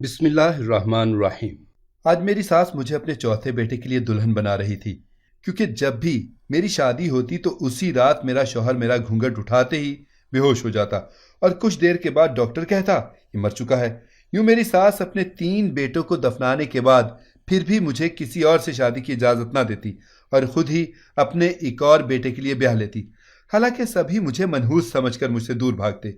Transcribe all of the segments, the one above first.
بسم اللہ الرحمن الرحیم۔ آج میری ساس مجھے اپنے چوتھے بیٹے کے لیے دلہن بنا رہی تھی، کیونکہ جب بھی میری شادی ہوتی تو اسی رات میرا شوہر میرا گھونگھٹ اٹھاتے ہی بے ہوش ہو جاتا اور کچھ دیر کے بعد ڈاکٹر کہتا یہ مر چکا ہے۔ یوں میری ساس اپنے 3 بیٹوں کو دفنانے کے بعد پھر بھی مجھے کسی اور سے شادی کی اجازت نہ دیتی اور خود ہی اپنے ایک اور بیٹے کے لیے بیاہ لیتی، حالانکہ سبھی مجھے منحوس سمجھ کر مجھ سے دور بھاگتے۔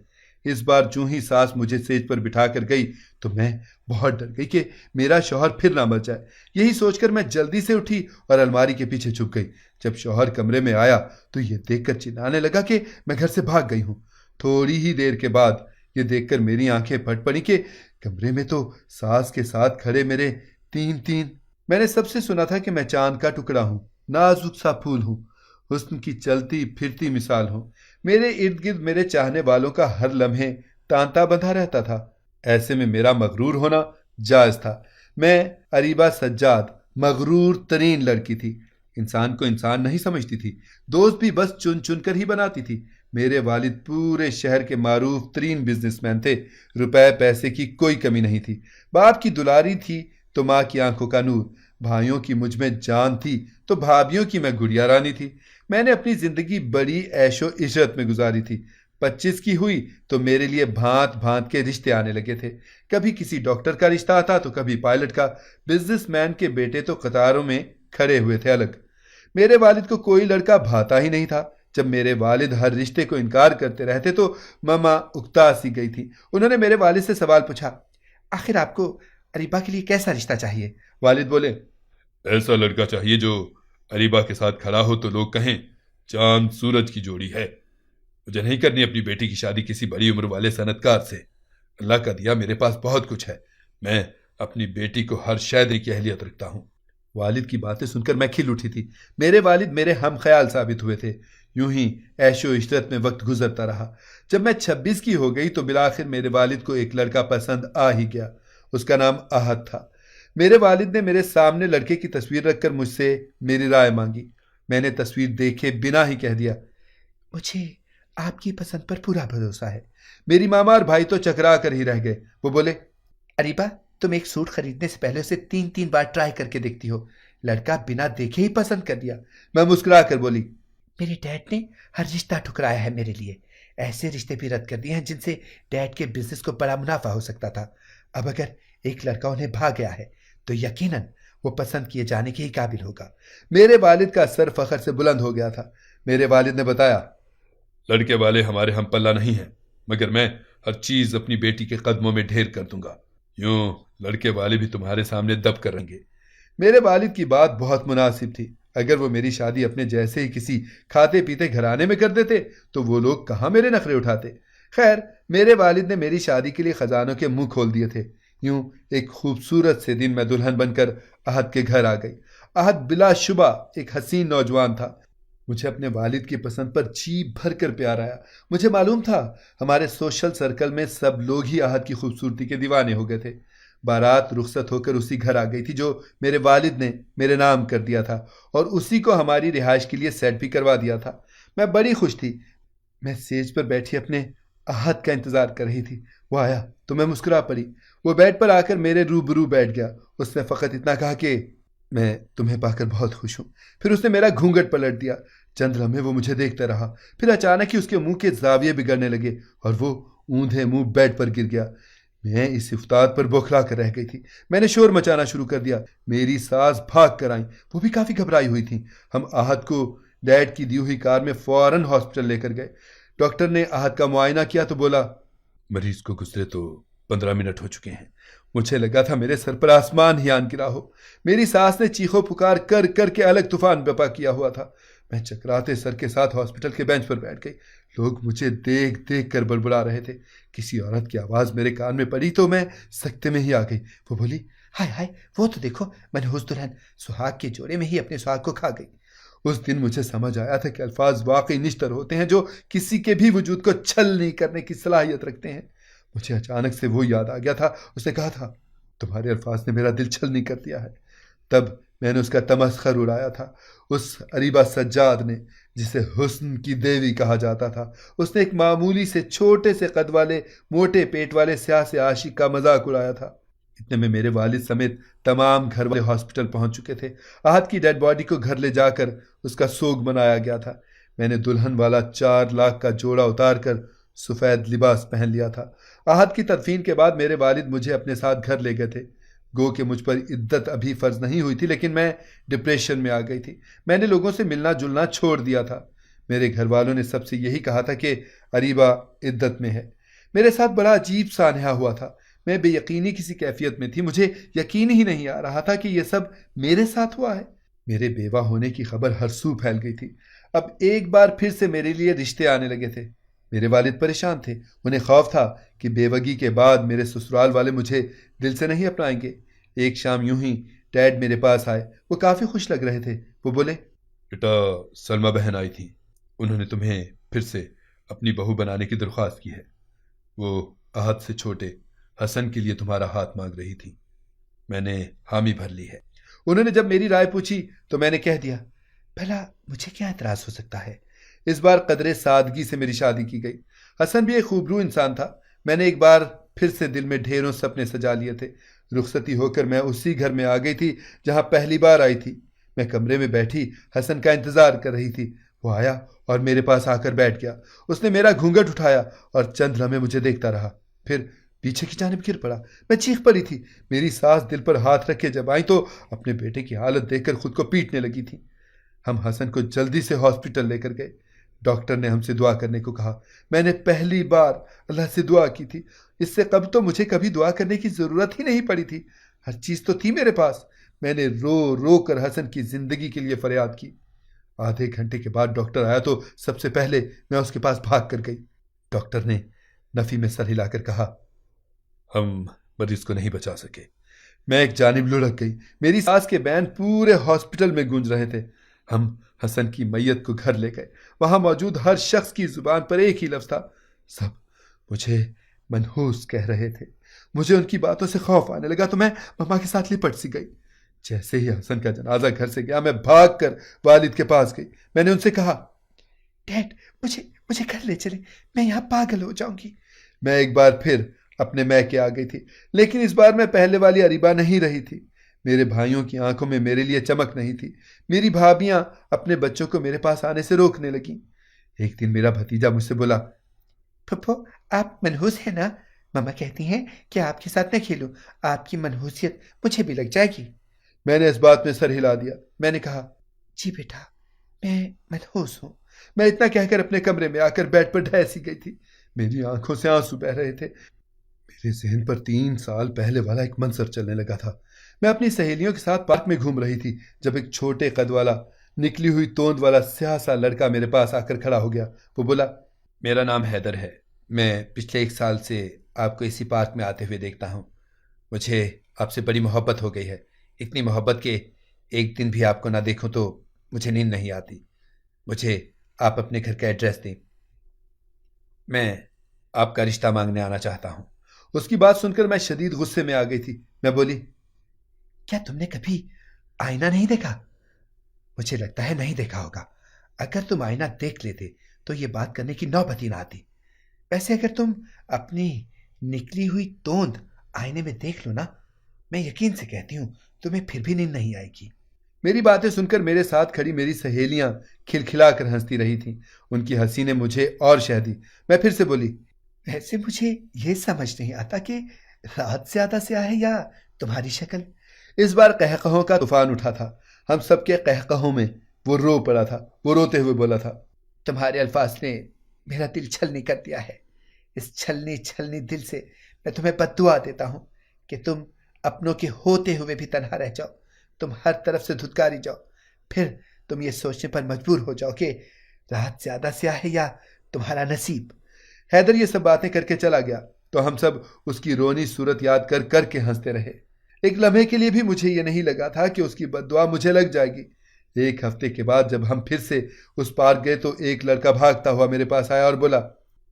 اس بار جو ہی ساس مجھے سیج پر بٹھا کر گئی تو میں بہت ڈر گئی کہ میرا شوہر پھر نہ مر جائے۔ یہی سوچ کر میں جلدی سے اٹھی اور الماری کے پیچھے چھپ گئی۔ جب شوہر کمرے میں آیا تو یہ دیکھ کر چلانے لگا کہ میں گھر سے بھاگ گئی ہوں۔ تھوڑی ہی دیر کے بعد یہ دیکھ کر میری آنکھیں پھٹ پڑی کہ کمرے میں تو ساس کے ساتھ کھڑے میرے 3 میں نے سب سے سنا تھا کہ میں چاند کا ٹکڑا ہوں، نازک سا پھول ہوں، حسن کی چلتی پھرتی مثال ہوں۔ میرے ارد گرد میرے چاہنے والوں کا ہر لمحے تانتا بندھا رہتا تھا۔ ایسے میں میرا مغرور ہونا جائز تھا۔ میں اریبہ سجاد مغرور ترین لڑکی تھی۔ انسان کو انسان نہیں سمجھتی تھی، دوست بھی بس چن چن کر ہی بناتی تھی۔ میرے والد پورے شہر کے معروف ترین بزنس مین تھے، روپے پیسے کی کوئی کمی نہیں تھی۔ باپ کی دلاری تھی تو ماں کی آنکھوں کا نور، بھائیوں کی مجھ میں جان تھی تو بھابھیوں کی میں گڑیا رانی تھی۔ میں نے اپنی زندگی بڑی عیش و عشرت میں گزاری تھی۔ 25 کی ہوئی تو میرے لیے بھانت بھانت کے رشتے آنے لگے تھے۔ کبھی کسی ڈاکٹر کا رشتہ آتا تو کبھی پائلٹ کا۔ بزنس مین کے بیٹے تو قطاروں میں کھڑے ہوئے تھے الگ۔ میرے والد کو کوئی لڑکا بھاتا ہی نہیں تھا۔ جب میرے والد ہر رشتے کو انکار کرتے رہتے تو ماما اکتا سی گئی تھی۔ انہوں نے میرے والد سے سوال پوچھا، آخر آپ کو اریبہ کے لیے کیسا رشتہ چاہیے؟ والد بولے، ایسا لڑکا چاہیے جو اریبہ کے ساتھ کھڑا ہو تو لوگ کہیں چاند سورج کی جوڑی ہے۔ مجھے نہیں کرنی اپنی بیٹی کی شادی کسی بڑی عمر والے صنعتکار سے۔ اللہ کا دیا میرے پاس بہت کچھ ہے، میں اپنی بیٹی کو ہر شے دینے کی اہلیت رکھتا ہوں۔ والد کی باتیں سن کر میں کھل اٹھی تھی۔ میرے والد میرے ہم خیال ثابت ہوئے تھے۔ یوں ہی عیش و عشرت میں وقت گزرتا رہا۔ جب میں 26 کی ہو گئی تو بالآخر میرے والد کو ایک لڑکا پسند آ ہی گیا۔ اس کا نام احد تھا۔ میرے والد نے میرے سامنے لڑکے کی تصویر رکھ کر مجھ سے میری رائے مانگی۔ میں نے تصویر دیکھے بنا ہی کہہ دیا، مجھے آپ کی پسند پر پورا بھروسہ ہے۔ میری ماما اور بھائی تو چکرا کر ہی رہ گئے۔ وہ بولے، اریبہ تم ایک سوٹ خریدنے سے پہلے اسے 3 بار ٹرائی کر کے دیکھتی ہو، لڑکا بنا دیکھے ہی پسند کر دیا۔ میں مسکرا کر بولی، میرے ڈیڈ نے ہر رشتہ ٹھکرایا ہے میرے لیے، ایسے رشتے بھی رد کر دیے ہیں جن سے ڈیڈ کے بزنس کو بڑا منافع ہو سکتا تھا۔ اب اگر ایک لڑکا انہیں بھا گیا ہے تو یقیناً وہ پسند کیے جانے کے ہی قابل ہوگا۔ میرے والد کا سر فخر سے بلند ہو گیا تھا۔ میرے والد نے بتایا، لڑکے والے ہمارے ہم پلہ نہیں ہیں، مگر میں ہر چیز اپنی بیٹی کے قدموں میں ڈھیر کر دوں گا، یوں لڑکے والے بھی تمہارے سامنے دب کر رہیں گے۔ میرے والد کی بات بہت مناسب تھی۔ اگر وہ میری شادی اپنے جیسے ہی کسی کھاتے پیتے گھرانے میں کر دیتے تو وہ لوگ کہاں میرے نخرے اٹھاتے۔ خیر، میرے والد نے میری شادی کے لیے خزانوں کے منہ کھول دیے تھے۔ یوں ایک خوبصورت سے دن میں دلہن بن کر احد کے گھر آ گئی۔ احد بلا شبہ ایک حسین نوجوان تھا۔ مجھے اپنے والد کی پسند پر جی بھر کر پیار آیا۔ مجھے معلوم تھا ہمارے سوشل سرکل میں سب لوگ ہی احد کی خوبصورتی کے دیوانے ہو گئے تھے۔ بارات رخصت ہو کر اسی گھر آ گئی تھی جو میرے والد نے میرے نام کر دیا تھا اور اسی کو ہماری رہائش کے لیے سیٹ بھی کروا دیا تھا۔ میں بڑی خوش تھی۔ میں سیج پر بیٹھی اپنے احد کا انتظار کر رہی تھی۔ وہ آیا تو میں مسکرا پڑی۔ وہ بیڈ پر آ کر میرے روبرو بیٹھ گیا۔ اس نے فقط اتنا کہا کہ میں تمہیں پا کر بہت خوش ہوں۔ پھر اس نے میرا گھونگھٹ پلٹ دیا۔ چند لمحے وہ مجھے دیکھتا رہا، پھر اچانک ہی اس کے منہ کے زاویے بگڑنے لگے اور وہ اوندھے منہ بیڈ پر گر گیا۔ میں اس افتاد پر بوکھلا کر رہ گئی تھی۔ میں نے شور مچانا شروع کر دیا۔ میری ساس بھاگ کر آئیں، وہ بھی کافی گھبرائی ہوئی تھیں۔ ہم احد کو ڈیڈ کی دی ہوئی کار میں فوراً ہاسپٹل لے کر گئے۔ ڈاکٹر نے احد کا معائنہ کیا تو بولا، مریض کو گزرے تو 15 منٹ ہو چکے ہیں۔ مجھے لگا تھا میرے سر پر آسمان ہی آن گرا ہو۔ میری ساس نے چیخو پکار کر کر کے الگ طوفان بپا کیا ہوا تھا۔ میں چکراتے سر کے ساتھ ہاسپٹل کے بینچ پر بیٹھ گئی۔ لوگ مجھے دیکھ دیکھ کر بڑبڑا رہے تھے۔ کسی عورت کی آواز میرے کان میں پڑی تو میں سکتے میں ہی آ گئی۔ وہ بولی، ہائے ہائے، وہ تو دیکھو منحوس دلہن سہاگ کے جوڑے میں ہی اپنے سہاگ کو کھا گئی۔ اس دن مجھے سمجھ آیا تھا کہ الفاظ واقعی نشتر ہوتے ہیں جو کسی کے بھی وجود کو چھل نہیں کرنے کی صلاحیت رکھتے ہیں۔ مجھے اچانک سے وہ یاد آ گیا تھا۔ اس نے کہا تھا، تمہارے الفاظ نے میرا دل چھلنی کر دیا ہے۔ تب میں نے اس کا تمسخر اڑایا تھا۔ اس اریبہ سجاد نے، جسے حسن کی دیوی کہا جاتا تھا، اس نے ایک معمولی سے چھوٹے سے قد والے موٹے پیٹ والے سیاہ سے عاشق کا مذاق اڑایا تھا۔ اتنے میں میرے والد سمیت تمام گھر والے ہاسپٹل پہنچ چکے تھے۔ احد کی ڈیڈ باڈی کو گھر لے جا کر اس کا سوگ منایا گیا تھا۔ میں نے دلہن والا 4 لاکھ کا جوڑا اتار کر سفید لباس پہن لیا تھا۔ احد کی تدفین کے بعد میرے والد مجھے اپنے ساتھ گھر لے گئے تھے۔ گو کہ مجھ پر عدت ابھی فرض نہیں ہوئی تھی، لیکن میں ڈپریشن میں آ گئی تھی۔ میں نے لوگوں سے ملنا جلنا چھوڑ دیا تھا۔ میرے گھر والوں نے سب سے یہی کہا تھا کہ اریبہ عدت میں ہے۔ میرے ساتھ بڑا عجیب سانحہ ہوا تھا۔ میں بے یقینی کسی کیفیت میں تھی۔ مجھے یقین ہی نہیں آ رہا تھا کہ یہ سب میرے ساتھ ہوا ہے۔ میرے بیوہ ہونے کی خبر ہر سو پھیل گئی تھی۔ اب ایک بار پھر سے میرے لیے رشتے آنے لگے تھے۔ میرے والد پریشان تھے۔ انہیں خوف تھا کہ بیوگی کے بعد میرے سسرال والے مجھے دل سے نہیں اپنائیں گے۔ ایک شام یوں ہی ڈیڈ میرے پاس آئے۔ وہ کافی خوش لگ رہے تھے۔ وہ بولے، بیٹا سلمہ بہن آئی تھی، انہوں نے تمہیں پھر سے اپنی بہو بنانے کی درخواست کی ہے۔ وہ احد سے چھوٹے حسن کے لیے تمہارا ہاتھ مانگ رہی تھی، میں نے حامی بھر لی ہے۔ انہوں نے جب میری رائے پوچھی تو میں نے کہہ دیا، بھلا مجھے کیا اعتراض ہو سکتا ہے؟ اس بار قدرے سادگی سے میری شادی کی گئی۔ حسن بھی ایک خوبرو انسان تھا۔ میں نے ایک بار پھر سے دل میں ڈھیروں سپنے سجا لیے تھے۔ رخصتی ہو کر میں اسی گھر میں آ گئی تھی جہاں پہلی بار آئی تھی۔ میں کمرے میں بیٹھی حسن کا انتظار کر رہی تھی۔ وہ آیا اور میرے پاس آ کر بیٹھ گیا۔ اس نے میرا گھونگھٹ اٹھایا اور چند لمحے مجھے دیکھتا رہا، پھر پیچھے کی جانب گر پڑا۔ میں چیخ پڑی تھی۔ میری ساس دل پر ہاتھ رکھے جب آئی تو اپنے بیٹے کی حالت دیکھ کر خود کو پیٹنے لگی تھی۔ ہم حسن کو جلدی سے ہاسپٹل لے کر گئے۔ ڈاکٹر نے ہم سے دعا کرنے کو کہا۔ میں نے پہلی بار اللہ سے دعا کی تھی۔ اس سے قبل تو مجھے کبھی دعا کرنے کی ضرورت ہی نہیں پڑی تھی۔ ہر چیز تو تھی میرے پاس۔ میں نے رو رو کر حسن کی زندگی کے لیے فریاد کی۔ آدھے گھنٹے کے بعد ڈاکٹر آیا تو سب سے پہلے میں اس کے پاس بھاگ کر گئی۔ ڈاکٹر نے نفی میں سر ہلا کر کہا، ہم مریض کو نہیں بچا سکے۔ میں ایک جانب لڑک گئی۔ میری ساس کے بین پورے ہاسپٹل میں گونج رہے تھے۔ ہم حسن کی میت کو گھر لے گئے۔ وہاں موجود ہر شخص کی زبان پر ایک ہی لفظ تھا، سب مجھے منحوس کہہ رہے تھے۔ مجھے ان کی باتوں سے خوف آنے لگا تو میں مما کے ساتھ لپٹ سی گئی۔ جیسے ہی حسن کا جنازہ گھر سے گیا میں بھاگ کر والد کے پاس گئی۔ میں نے ان سے کہا، ڈیڈ مجھے گھر لے چلے، میں یہاں پاگل ہو جاؤں گی۔ میں ایک بار پھر اپنے میکے آ گئی تھی، لیکن اس بار میں پہلے والی اریبہ نہیں رہی تھی۔ میرے بھائیوں کی آنکھوں میں میرے لیے چمک نہیں تھی۔ میری بھابیاں اپنے بچوں کو میرے پاس آنے سے روکنے لگیں۔ ایک دن میرا بھتیجا مجھ سے بولا، پھپھو آپ منحوس ہیں نا؟ ماما کہتی ہیں کہ آپ کے ساتھ نہ کھیلوں، آپ کی منحوسیت مجھے بھی لگ جائے گی۔ میں نے اس بات میں سر ہلا دیا۔ میں نے کہا، جی بیٹا میں منحوس ہوں۔ میں اتنا کہہ کر اپنے کمرے میں آ کر بیڈ پر ڈھیسی گئی تھی۔ میری آنکھوں سے آنسو بہہ رہے تھے۔ میرے ذہن پر 3 سال پہلے والا ایک منظر چلنے لگا تھا۔ میں اپنی سہیلیوں کے ساتھ پارک میں گھوم رہی تھی جب ایک چھوٹے قد والا، نکلی ہوئی توند والا سیاہ سا لڑکا میرے پاس آ کر کھڑا ہو گیا۔ وہ بولا، میرا نام حیدر ہے، میں پچھلے 1 سال سے آپ کو اسی پارک میں آتے ہوئے دیکھتا ہوں۔ مجھے آپ سے بڑی محبت ہو گئی ہے، اتنی محبت کہ ایک دن بھی آپ کو نہ دیکھوں تو مجھے نیند نہیں آتی۔ مجھے آپ اپنے گھر کا ایڈریس دیں، میں آپ کا رشتہ مانگنے آنا چاہتا ہوں۔ اس کی بات سن کر میں شدید غصے میں آ گئی تھی۔ میں بولی، کیا تم نے کبھی آئینہ نہیں دیکھا؟ مجھے لگتا ہے نہیں دیکھا ہوگا۔ اگر تم آئینہ دیکھ لیتے تو یہ بات کرنے کی نوبت ہی نہ آتی۔ ویسے اگر تم اپنی نکلی ہوئی توند آئینے میں دیکھ لو نا، میں یقین سے کہتی ہوں تمہیں پھر بھی نیند نہیں آئے گی۔ میری باتیں سن کر میرے ساتھ کھڑی میری سہیلیاں کھلکھلا کر ہنستی رہی تھیں۔ ان کی ہنسی نے مجھے اور شہ دی۔ میں پھر سے بولی، ویسے مجھے یہ سمجھ نہیں آتا کہ رات زیادہ سیاہ ہے یا تمہاری شکل۔ اس بار قہقہوں کا طوفان اٹھا تھا۔ ہم سب کے قہقہوں میں وہ رو پڑا تھا۔ وہ روتے ہوئے بولا تھا، تمہارے الفاظ نے میرا دل چھلنی کر دیا ہے۔ اس چھلنی دل سے میں تمہیں بد دعا دیتا ہوں کہ تم اپنوں کے ہوتے ہوئے بھی تنہا رہ جاؤ، تم ہر طرف سے دھتکاری جاؤ، پھر تم یہ سوچنے پر مجبور ہو جاؤ کہ رات زیادہ سیاہ ہے یا تمہارا نصیب۔ حیدر یہ سب باتیں کر کے چلا گیا تو ہم سب اس کی رونی صورت یاد کر کر کے ہنستے رہے۔ ایک لمحے کے لیے بھی مجھے یہ نہیں لگا تھا کہ اس کی بد دعا مجھے لگ جائے گی۔ 1 ہفتے کے بعد جب ہم پھر سے اس پارک گئے تو ایک لڑکا بھاگتا ہوا میرے پاس آیا اور بولا،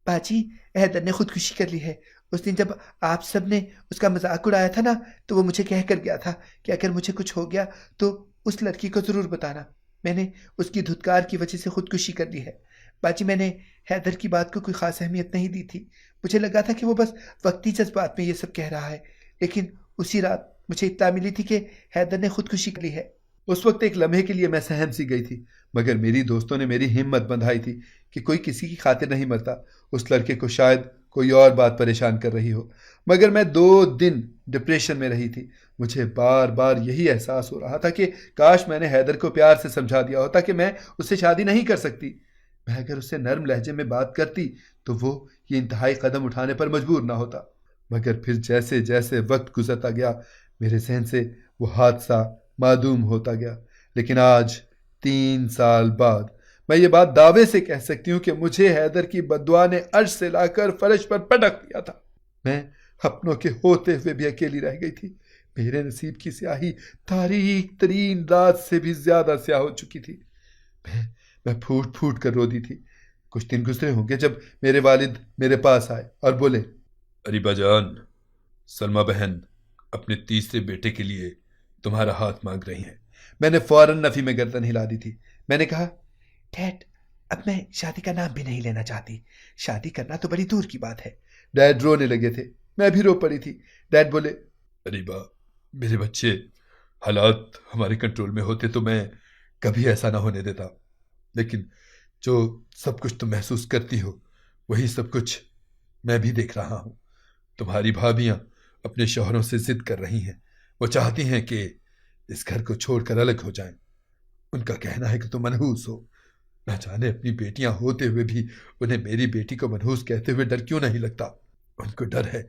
باجی حیدر نے خودکشی کر لی ہے۔ اس دن جب آپ سب نے اس کا مذاق اڑایا تھا نا تو وہ مجھے کہہ کر گیا تھا کہ اگر مجھے کچھ ہو گیا تو اس لڑکی کو ضرور بتانا۔ میں نے اس کی دھتکار کی وجہ سے خودکشی کر لی ہے۔ باجی میں نے حیدر کی بات کو کوئی خاص اہمیت نہیں دی تھی۔ مجھے لگا تھا کہ وہ بس وقتی جذبات میں یہ سب کہہ رہا ہے، لیکن اسی رات مجھے اطلاع ملی تھی کہ حیدر نے خودکشی کی ہے۔ اس وقت ایک لمحے کے لیے میں سہم سی گئی تھی، مگر میری دوستوں نے میری ہمت بندھائی تھی کہ کوئی کسی کی خاطر نہیں مرتا، اس لڑکے کو شاید کوئی اور بات پریشان کر رہی ہو۔ مگر میں 2 دن ڈپریشن میں رہی تھی۔ مجھے بار بار یہی احساس ہو رہا تھا کہ کاش میں نے حیدر کو پیار سے سمجھا دیا ہوتا کہ میں اس سے شادی نہیں کر سکتی۔ میں اگر اس سے نرم لہجے میں بات کرتی تو وہ یہ انتہائی قدم اٹھانے پر مجبور نہ ہوتا۔ مگر پھر جیسے جیسے وقت گزرتا گیا میرے ذہن سے وہ حادثہ معدوم ہوتا گیا۔ لیکن آج 3 سال بعد میں یہ بات دعوے سے کہہ سکتی ہوں کہ مجھے حیدر کی بددعا نے عرش سے لا کر فرش پر پٹک دیا تھا۔ میں اپنوں کے ہوتے ہوئے بھی اکیلی رہ گئی تھی۔ میرے نصیب کی سیاہی تاریک ترین رات سے بھی زیادہ سیاہ ہو چکی تھی۔ میں پھوٹ پھوٹ کر رو دی تھی۔ کچھ دن گزرے ہوں گے جب میرے والد میرے پاس آئے اور بولے، اریبا جان، سلمہ بہن اپنے تیسرے بیٹے کے لیے تمہارا ہاتھ مانگ رہی ہیں۔ میں نے فوراً نفی میں گردن ہلا دی تھی۔ میں نے کہا، ڈیڈ اب میں شادی کا نام بھی نہیں لینا چاہتی، شادی کرنا تو بڑی دور کی بات ہے۔ ڈیڈ رونے لگے تھے، میں بھی رو پڑی تھی۔ ڈیڈ بولے، اریبا میرے بچے، حالات ہمارے کنٹرول میں ہوتے تو میں کبھی ایسا نہ ہونے دیتا، لیکن جو سب کچھ تم محسوس کرتی ہو وہی سب کچھ میں بھی دیکھ رہا ہوں۔ تمہاری بھابیاں اپنے شوہروں سے ضد کر رہی ہیں، وہ چاہتی ہیں کہ اس گھر کو چھوڑ کر الگ ہو جائیں۔ ان کا کہنا ہے کہ تم منحوس ہو۔ نہ جانے اپنی بیٹیاں ہوتے ہوئے بھی انہیں میری بیٹی کو منحوس کہتے ہوئے ڈر کیوں نہیں لگتا۔ ان کو ڈر ہے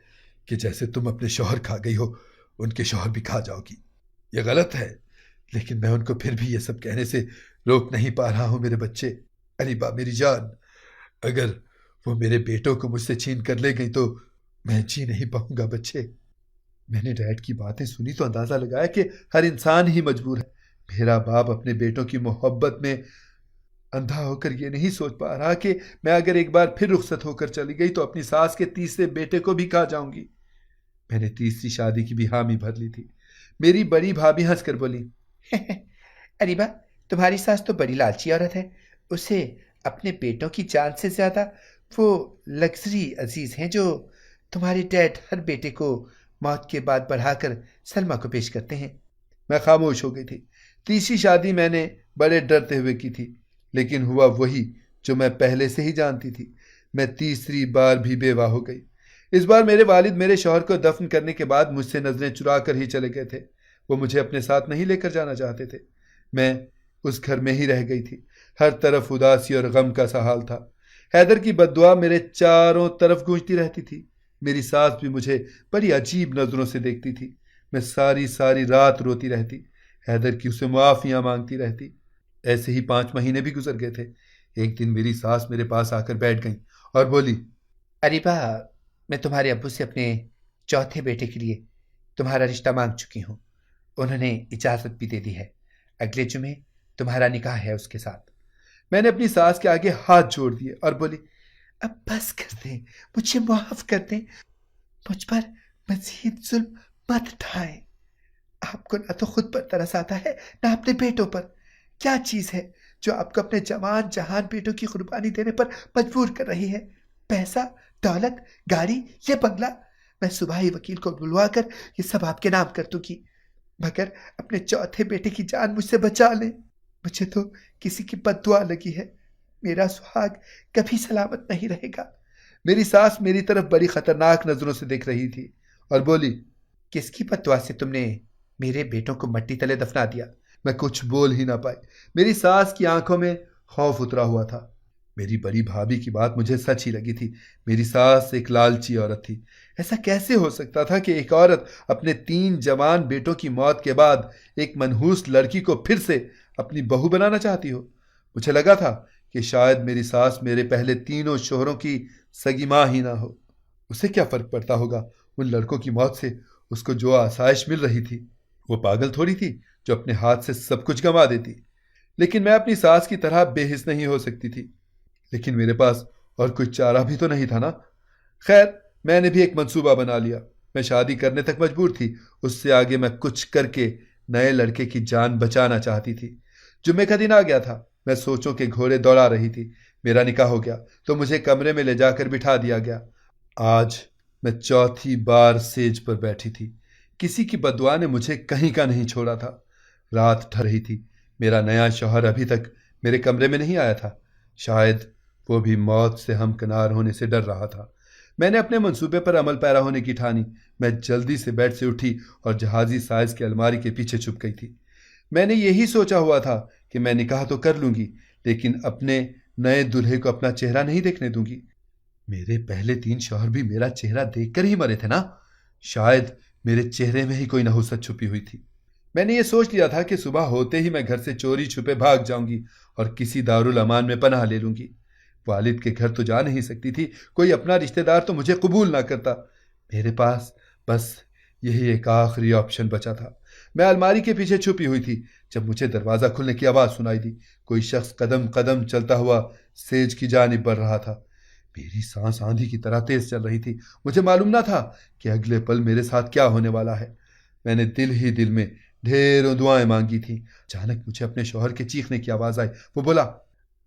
کہ جیسے تم اپنے شوہر کھا گئی ہو ان کے شوہر بھی کھا جاؤ گی۔ یہ غلط ہے، لیکن میں ان کو پھر بھی یہ سب کہنے سے روک نہیں پا رہا ہوں۔ میرے بچے، اریبا میری جان، اگر وہ میرے بیٹوں کو مجھ سے چھین کر لے گئی تو میں جی نہیں پاؤں گا بچے۔ میں نے ڈیڈ کی باتیں سنی تو اندازہ لگایا کہ ہر انسان ہی مجبور ہے۔ میرا باپ اپنے بیٹوں کی محبت میں اندھا ہو کر یہ نہیں سوچ پا رہا کہ میں اگر ایک بار پھر رخصت ہو کر چلی گئی تو اپنی ساس کے تیسرے بیٹے کو بھی کھا جاؤں گی۔ میں نے تیسری شادی کی بھی حامی بھر لی تھی۔ میری بڑی بھابھی ہنس کر بولی، اریبا تمہاری ساس تو بڑی لالچی عورت ہے، اسے اپنے بیٹوں کی جان سے زیادہ وہ لگژری عزیز ہیں جو تمہارے ڈیڈ ہر بیٹے کو موت کے بعد بڑھا کر سلمہ کو پیش کرتے ہیں۔ میں خاموش ہو گئی تھی۔ تیسری شادی میں نے بڑے ڈرتے ہوئے کی تھی، لیکن ہوا وہی جو میں پہلے سے ہی جانتی تھی۔ میں تیسری بار بھی بیوہ ہو گئی۔ اس بار میرے والد میرے شوہر کو دفن کرنے کے بعد مجھ سے نظریں چرا کر ہی چلے گئے تھے۔ وہ مجھے اپنے ساتھ نہیں لے کر جانا چاہتے تھے۔ میں اس گھر میں ہی رہ گئی تھی۔ ہر طرف اداسی اور غم کا سا حال تھا۔ حیدر کی بددعا میرے چاروں طرف گونجتی رہتی تھی۔ میری ساس بھی مجھے بڑی عجیب نظروں سے دیکھتی تھی۔ میں ساری رات روتی رہتی، حیدر کی اسے معافیاں مانگتی رہتی۔ ایسے ہی 5 مہینے بھی گزر گئے تھے۔ ایک دن میری ساس میرے پاس آ کر بیٹھ گئیں اور بولی، اریبا میں تمہارے ابو سے اپنے چوتھے بیٹے کے لیے تمہارا رشتہ مانگ چکی ہوں۔ انہوں نے اجازت بھی دے دی ہے، اگلے جمعے تمہارا نکاح ہے اس کے ساتھ۔ میں نے اپنی ساس کے آگے ہاتھ جوڑ دیے اور بولی، اب بس کر دیں، مجھے معاف کر دیں، مجھ پر مزید ظلم مت ڈھائیں۔ آپ کو نہ تو خود پر ترس آتا ہے نہ اپنے بیٹوں پر۔ کیا چیز ہے جو آپ کو اپنے جوان جہان بیٹوں کی قربانی دینے پر مجبور کر رہی ہے؟ پیسہ، دولت، گاڑی، یہ بنگلہ؟ میں صبح ہی وکیل کو بلوا کر یہ سب آپ کے نام کر دوں گی، مگر اپنے چوتھے بیٹے کی جان مجھ سے بچا لیں۔ مجھے تو کسی کی بد دعا لگی ہے، میرا سہاگ کبھی سلامت نہیں رہے گا۔ میری ساس میری طرف بڑی خطرناک نظروں سے دیکھ رہی تھی اور بولی، کس کی بد دعا سے تم نے میرے بیٹوں کو مٹی تلے دفنا دیا؟ میں کچھ بول ہی نہ پائی۔ میری ساس کی آنکھوں میں خوف اترا ہوا تھا۔ میری بڑی بھابھی کی بات مجھے سچ ہی لگی تھی۔ میری ساس ایک لالچی عورت تھی۔ ایسا کیسے ہو سکتا تھا کہ ایک عورت اپنے 3 جوان بیٹوں کی موت کے بعد ایک منحوس لڑکی کو پھر سے اپنی بہو بنانا چاہتی ہو؟ مجھے لگا تھا کہ شاید میری ساس میرے پہلے 3 شوہروں کی سگی ماں ہی نہ ہو۔ اسے کیا فرق پڑتا ہوگا ان لڑکوں کی موت سے؟ اس کو جو آسائش مل رہی تھی، وہ پاگل تھوڑی تھی جو اپنے ہاتھ سے سب کچھ گنوا دیتی۔ لیکن میں اپنی ساس کی طرح بے حس نہیں ہو سکتی تھی۔ لیکن میرے پاس اور کوئی چارہ بھی تو نہیں تھا نا۔ خیر، میں نے بھی ایک منصوبہ بنا لیا۔ میں شادی کرنے تک مجبور تھی، اس سے آگے میں کچھ کر کے نئے لڑکے کی جان بچانا چاہتی تھی۔ جمعے کا دن آ گیا تھا۔ میں سوچوں کے گھوڑے دوڑا رہی تھی۔ میرا نکاح ہو گیا تو مجھے کمرے میں لے جا کر بٹھا دیا گیا۔ آج میں چوتھی بار سیج پر بیٹھی تھی۔ کسی کی بددعا نے مجھے کہیں کا نہیں چھوڑا تھا۔ رات ڈھل رہی تھی، میرا نیا شوہر ابھی تک میرے کمرے میں نہیں آیا تھا، شاید وہ بھی موت سے ہمکنار ہونے سے ڈر رہا تھا۔ میں نے اپنے منصوبے پر عمل پیرا ہونے کی ٹھانی۔ میں جلدی سے بیڈ سے اٹھی اور جہازی سائز کی الماری کے پیچھے چھپ گئی تھی۔ میں نے یہی سوچا ہوا تھا کہ میں نکاح تو کر لوں گی، لیکن اپنے نئے دلہے کو اپنا چہرہ نہیں دیکھنے دوں گی۔ میرے پہلے 3 شوہر بھی میرا چہرہ دیکھ کر ہی مرے تھے نا، شاید میرے چہرے میں ہی کوئی نحوست چھپی ہوئی تھی۔ میں نے یہ سوچ لیا تھا کہ صبح ہوتے ہی میں گھر سے چوری چھپے بھاگ جاؤں گی اور کسی دارالامان میں پناہ لے لوں گی۔ والد کے گھر تو جا نہیں سکتی تھی، کوئی اپنا رشتہ دار تو مجھے قبول نہ کرتا۔ میرے پاس بس یہی ایک آخری آپشن بچا تھا۔ میں الماری کے پیچھے چھپی ہوئی تھی جب مجھے دروازہ کھلنے کی آواز سنائی دی۔ کوئی شخص قدم قدم چلتا ہوا سیج کی جانب بڑھ رہا تھا۔ میری سانس آندھی کی طرح تیز چل رہی تھی۔ مجھے معلوم نہ تھا کہ اگلے پل میرے ساتھ کیا ہونے والا ہے۔ میں نے دل ہی دل میں ڈھیروں دعائیں مانگی تھیں۔ اچانک مجھے اپنے شوہر کے چیخنے کی آواز آئی۔ وہ بولا،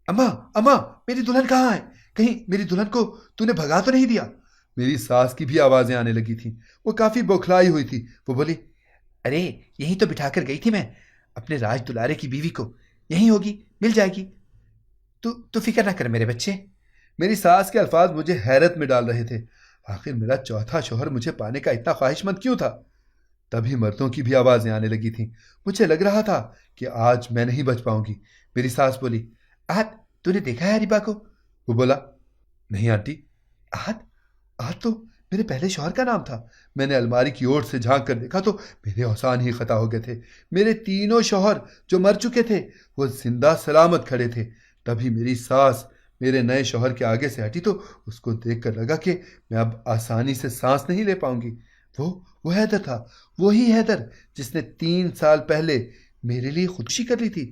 اماں اماں، میری دلہن کہاں ہے؟ کہیں میری دلہن کو تو نے بھگا تو نہیں دیا؟ میری ساس کی بھی آوازیں آنے لگی تھیں۔ وہ کافی بوکھلائی ہوئی تھی۔ وہ بولی، ارے یہی تو بٹھا کر گئی تھی میں اپنے راج دلارے کی بیوی کو، یہی ہوگی، مل جائے گی، تو فکر نہ کر میرے بچے۔ میری ساس کے الفاظ مجھے حیرت میں ڈال رہے تھے۔ آخر میرا چوتھا شوہر مجھے پانے کا اتنا خواہش مند کیوں تھا؟ تبھی مردوں کی بھی آوازیں آنے لگی تھیں۔ مجھے لگ رہا تھا کہ آج میں نہیں بچ پاؤں گی۔ میری ساس بولی، آہت تو نے دیکھا ہے اریبہ کو؟ وہ بولا، نہیں آنٹی۔ آہت تو میرے پہلے شوہر کا نام تھا۔ میں نے الماری کی اوٹ سے جھانک کر دیکھا تو میرے اوسان ہی خطا ہو گئے تھے۔ میرے 3 شوہر جو مر چکے تھے وہ زندہ سلامت کھڑے تھے۔ تبھی میری ساس میرے نئے شوہر کے آگے سے ہٹی تو اس کو دیکھ کر لگا کہ میں اب آسانی سے سانس نہیں لے پاؤں گی۔ وہ حیدر تھا، وہی حیدر جس نے 3 سال پہلے میرے لیے خودکشی کر لی تھی۔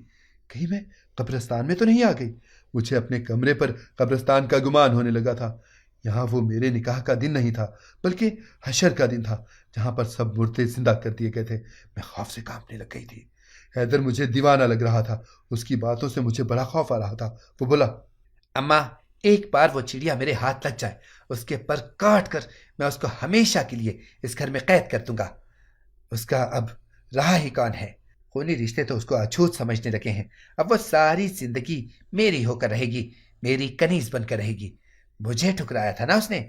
کہیں میں قبرستان میں تو نہیں آ گئی؟ مجھے اپنے کمرے پر قبرستان کا گمان ہونے لگا تھا۔ یہاں وہ میرے نکاح کا دن نہیں تھا بلکہ حشر کا دن تھا، جہاں پر سب مردے زندہ کر دیے گئے تھے۔ میں خوف سے کانپنے لگ گئی تھی۔ حیدر مجھے دیوانہ لگ رہا تھا، اس کی باتوں سے مجھے بڑا خوف آ رہا تھا۔ وہ بولا، اماں ایک بار وہ چڑیا میرے ہاتھ لگ جائے، اس کے پر کاٹ کر میں اس کو ہمیشہ کے لیے اس گھر میں قید کر دوں گا۔ اس کا اب رہا ہی کون ہے؟ خونی رشتے تو اس کو اچھوت سمجھنے لگے ہیں۔ اب وہ ساری زندگی میری ہو کر رہے گی، میری کنیز بن کر رہے گی۔ مجھے ٹھکرایا تھا نا اس نے،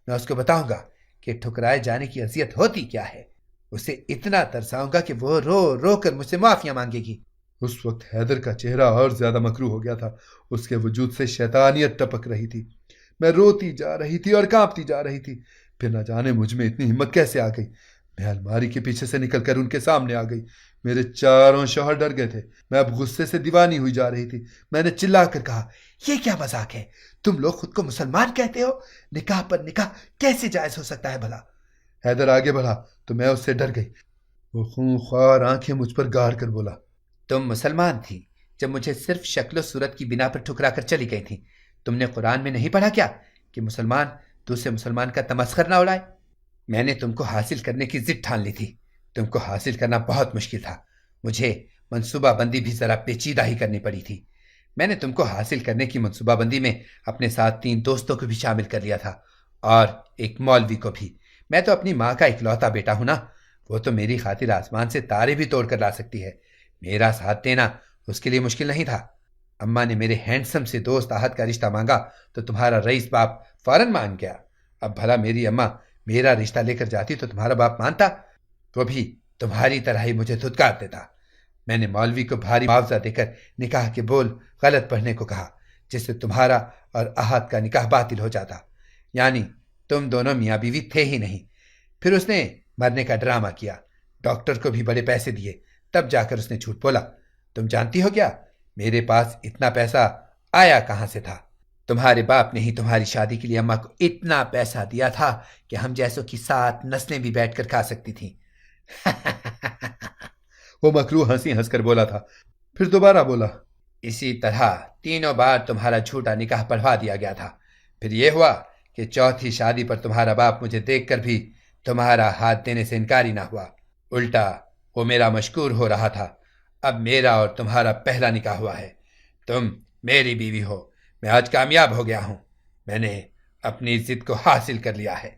میں اس کو بتاؤں گا کہ ٹھکرائے جانے کی اذیت ہوتی کیا ہے۔ اسے اتنا ترساؤں گا کہ وہ رو رو کر مجھ سے معافیاں مانگے گی۔ اس وقت حیدر کا چہرہ اور زیادہ مکروہ ہو گیا تھا۔ اس کے وجود سے شیطانیت ٹپک رہی تھی۔ میں روتی جا رہی تھی اور کانپتی جا رہی تھی۔ پھر نہ جانے مجھ میں اتنی ہمت کیسے آ گئی۔ میں الماری کے پیچھے سے نکل کر ان کے سامنے آ گئی۔ میرے 4 شوہر ڈر گئے تھے۔ میں اب غصے سے دیوانی ہوئی جا رہی تھی۔ میں نے چلا کر کہا، یہ کیا مذاق ہے؟ تم لوگ خود کو مسلمان کہتے ہو، نکاح پر نکاح کیسے جائز ہو سکتا ہے بھلا؟ حیدر آگے بڑھا تو میں اس سے ڈر گئی۔ وہ خونخوار آنکھیں مجھ پر گاڑ کر بولا، تم مسلمان تھی جب مجھے صرف شکل و صورت کی بنا پر ٹھکرا کر چلی گئی تھی۔ تم نے قرآن میں نہیں پڑھا کیا کہ مسلمان دوسرے مسلمان کا تمسخر نہ اڑائے؟ میں نے تم کو حاصل کرنے کی ضد ٹھان لی تھی۔ تم کو حاصل کرنا بہت مشکل تھا۔ مجھے منصوبہ بندی بھی ذرا پیچیدہ ہی کرنی پڑی تھی۔ میں نے تم کو حاصل کرنے کی منصوبہ بندی میں اپنے ساتھ 3 دوستوں کو بھی شامل کر لیا تھا اور ایک مولوی کو بھی۔ میں تو اپنی ماں کا اکلوتا بیٹا ہوں نا، وہ تو میری خاطر آسمان سے تارے بھی توڑ کر لا سکتی ہے۔ میرا ساتھ دینا اس کے لیے مشکل نہیں تھا۔ اماں نے میرے ہینڈسم سے دوست آہت کا رشتہ مانگا تو تمہارا رئیس باپ فوراً مان گیا۔ اب بھلا میری اماں میرا رشتہ لے کر جاتی تو تمہارا باپ مانتا؟ وہ بھی تمہاری طرح ہی مجھے دھتکار دیتا۔ میں نے مولوی کو بھاری معاوضہ دے کر نکاح کے بول غلط پڑھنے کو کہا، جس سے تمہارا اور آہت کا نکاح باطل ہو جاتا۔ یعنی تم دونوں میاں بیوی تھے ہی نہیں۔ پھر اس نے مرنے کا ڈرامہ کیا، ڈاکٹر کو بھی بڑے پیسے دیے، تب جا کر اس نے جھوٹ بولا۔ تم جانتی ہو کیا میرے پاس اتنا پیسہ آیا کہاں سے تھا؟ تمہارے باپ نے ہی تمہاری شادی کے لیے اماں کو اتنا پیسہ دیا تھا کہ ہم جیسوں کی 7 نسلیں بھی بیٹھ کر کھا سکتی تھیں۔ وہ مکروہ ہنسی ہنس کر بولا تھا۔ پھر دوبارہ بولا، اسی طرح 3 بار تمہارا جھوٹا نکاح پڑھوا دیا گیا تھا۔ پھر یہ ہوا کہ 4تھی شادی پر تمہارا باپ مجھے دیکھ کر بھی تمہارا ہاتھ دینے سے انکاری نہ ہوا، الٹا وہ میرا مشکور ہو رہا تھا۔ اب میرا اور تمہارا پہلا نکاح ہوا ہے، تم میری بیوی ہو۔ میں آج کامیاب ہو گیا ہوں، میں نے اپنی ضد کو حاصل کر لیا ہے۔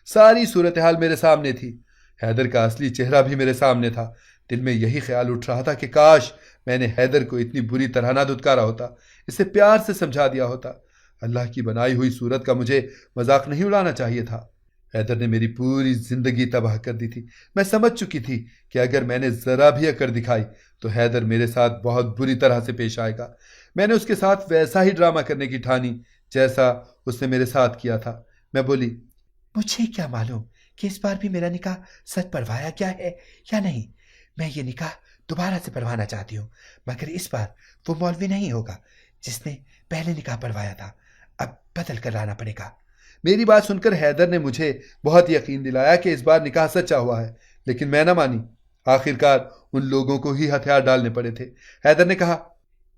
ساری صورتحال میرے سامنے تھی۔ حیدر کا اصلی چہرہ بھی میرے سامنے تھا۔ دل میں یہی خیال اٹھ رہا تھا کہ کاش میں نے حیدر کو اتنی بری طرح نہ دھتکارا ہوتا، اسے پیار سے سمجھا دیا ہوتا۔ اللہ کی بنائی ہوئی صورت کا مجھے مذاق نہیں اڑانا چاہیے تھا۔ حیدر نے میری پوری زندگی تباہ کر دی تھی۔ میں سمجھ چکی تھی کہ اگر میں نے ذرا بھی اکڑ دکھائی تو حیدر میرے ساتھ بہت بری طرح سے پیش آئے گا۔ میں نے اس کے ساتھ ویسا ہی ڈرامہ کرنے کی ٹھانی جیسا اس نے میرے ساتھ کیا تھا۔ میں بولی، مجھے کیا معلوم کہ اس بار بھی میرا نکاح سچ پڑھوایا کیا ہے یا نہیں۔ میں یہ نکاح دوبارہ سے پڑھوانا چاہتی ہوں، مگر اس بار وہ مولوی نہیں ہوگا جس نے پہلے نکاح پڑھوایا تھا، اب بدل کر لانا پڑے گا۔ میری بات سن کر حیدر نے مجھے بہت یقین دلایا کہ اس بار نکاح سچا ہوا ہے، لیکن میں نہ مانی۔ آخرکار ان لوگوں کو ہی ہتھیار ڈالنے پڑے تھے۔ حیدر نے کہا،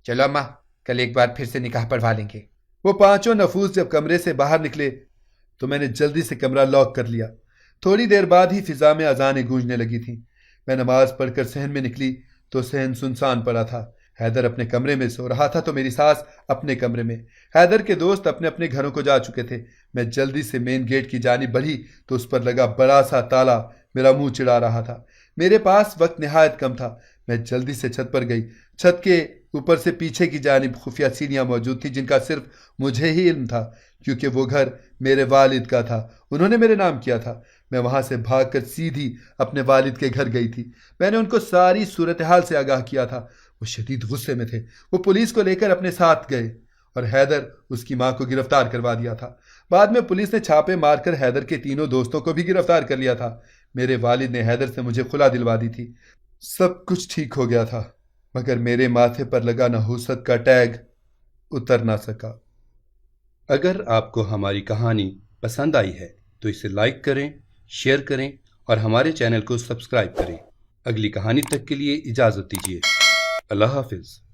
چلو اماں، کل ایک بار پھر سے نکاح پڑھوا لیں گے۔ وہ پانچوں نفوس جب کمرے سے باہر نکلے تو میں نے جلدی سے کمرہ لاک کر لیا۔ تھوڑی دیر بعد ہی فضا میں اذانیں گونجنے لگی تھیں۔ میں نماز پڑھ کر صحن میں نکلی تو صحن سنسان پڑا تھا۔ حیدر اپنے کمرے میں سو رہا تھا تو میری ساس اپنے کمرے میں۔ حیدر کے دوست اپنے اپنے گھروں کو جا چکے تھے۔ میں جلدی سے مین گیٹ کی جانب بڑھی تو اس پر لگا بڑا سا تالا میرا منہ چڑھا رہا تھا۔ میرے پاس وقت نہایت کم تھا۔ میں جلدی سے چھت پر گئی۔ چھت کے اوپر سے پیچھے کی جانب خفیہ سیڑھیاں موجود تھیں جن کا صرف مجھے ہی علم تھا، کیونکہ وہ گھر میرے والد کا تھا، انہوں نے میرے نام کیا تھا۔ میں وہاں سے بھاگ کر سیدھی اپنے والد کے گھر گئی تھی۔ میں نے ان کو ساری صورتحال سے آگاہ کیا تھا۔ وہ شدید غصے میں تھے۔ وہ پولیس کو لے کر اپنے ساتھ گئے اور حیدر اس کی ماں کو گرفتار کروا دیا تھا۔ بعد میں پولیس نے چھاپے مار کر حیدر کے تینوں دوستوں کو بھی گرفتار کر لیا تھا۔ میرے والد نے حیدر سے مجھے خلا دلوا دی تھی۔ سب کچھ ٹھیک ہو گیا تھا، مگر میرے ماتھے پر لگا نحوست کا ٹیگ اتر نہ سکا۔ اگر آپ کو ہماری کہانی پسند آئی ہے تو اسے لائک کریں، شیئر کریں اور ہمارے چینل کو سبسکرائب کریں۔ اگلی کہانی تک کے لیے اجازت دیجیے۔ اللہ حافظ۔